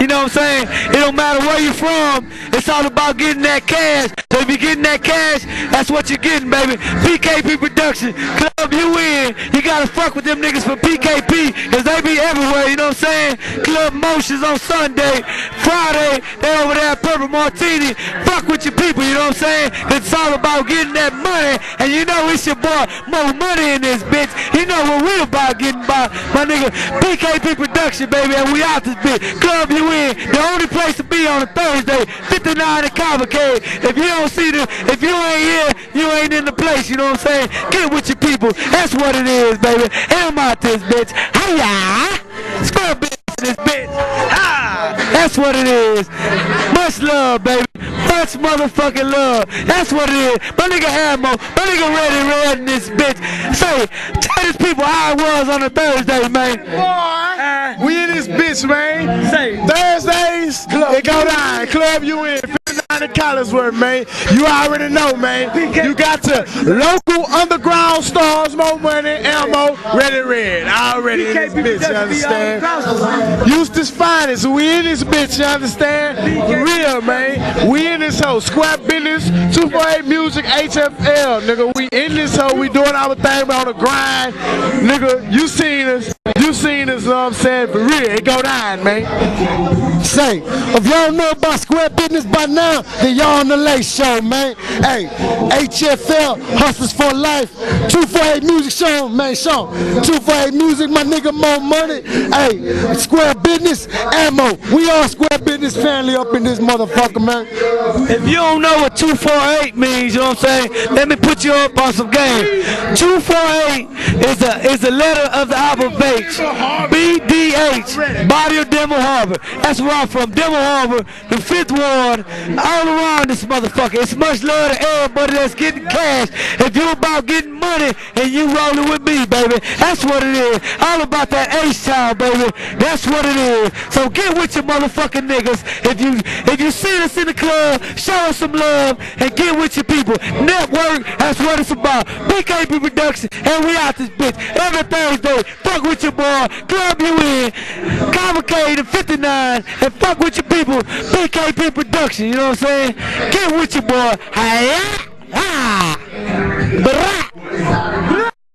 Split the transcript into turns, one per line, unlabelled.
You know what I'm saying? It don't matter where you're from. It's all about getting that cash. So if you're getting that cash, that's what you're getting, baby. PKP Production, Club You In. You gotta fuck with them niggas from PKP, cause they be everywhere, you know what I'm saying? Club Motions on Sunday, Friday, they over there at Purple Martini. Fuck with your people, you know what I'm saying? It's all about getting that money, and you know it's your boy, More Money in this bitch. You know what we about getting by, my nigga, PKP Production, baby, and we out this bitch. Club You In, the only place to be on a Thursday, 59 in Cavalcade. If you don't see the, if you ain't here, you ain't in the place, you know what I'm saying? Get with your people, that's what it is, baby. And I'm out this bitch. Hiya! Square bitch in this bitch. Ah! That's what it is. Much love, baby. Much motherfucking love. That's what it is. My nigga Ammo, my nigga Ready Red in this bitch. Say, tell these people how it was on a Thursday, man.
Boy, we in this bitch, man.
Say,
Thursdays, it go down. Club You In, 59 in Collinsworth, man. You already know, man. You got to local underground stars, More Money, Ammo, Ready Red. Already in this bitch, you understand? Eustace Finest, we in this bitch, you understand? For real, man. We in this hoe. Square Business, 248 Music, HFL, nigga. We in this hoe. We doing our thing on the grind. Nigga, you seen us. You seen us, you know what I'm saying? For real, it go down, man.
Say, if y'all know about Square Business by now, then y'all on the late show, man. Hey, HFL, Hustlers for Life, 248 Music Show, man, show. 248 Music, my nigga More Money. Hey, Square Business, Ammo. We all Square Business family up in this motherfucker, man.
if you don't know what 248 means, you know what I'm saying? Let me put you up on some game. 248 is the letter of the alphabet. BDH, Body of Devil Harbor. That's where I'm from, Devil Harbor, the 5th Ward, all around this motherfucker. It's much love to everybody that's getting cash. If you about getting money and you rolling with me, baby, that's what it is. All about that H-Town, baby. That's what it is. So get with your motherfucking niggas. If you see us in the club, show us some love and get with your people. Network, that's what it's about. PKP Production, and we out this bitch every Thursday. Fuck with your boy, Club You In, Cavalcade and 59, and fuck with your people, PKP Production, you know what I'm saying? Get with your boy. Hiya! Ah! Bra!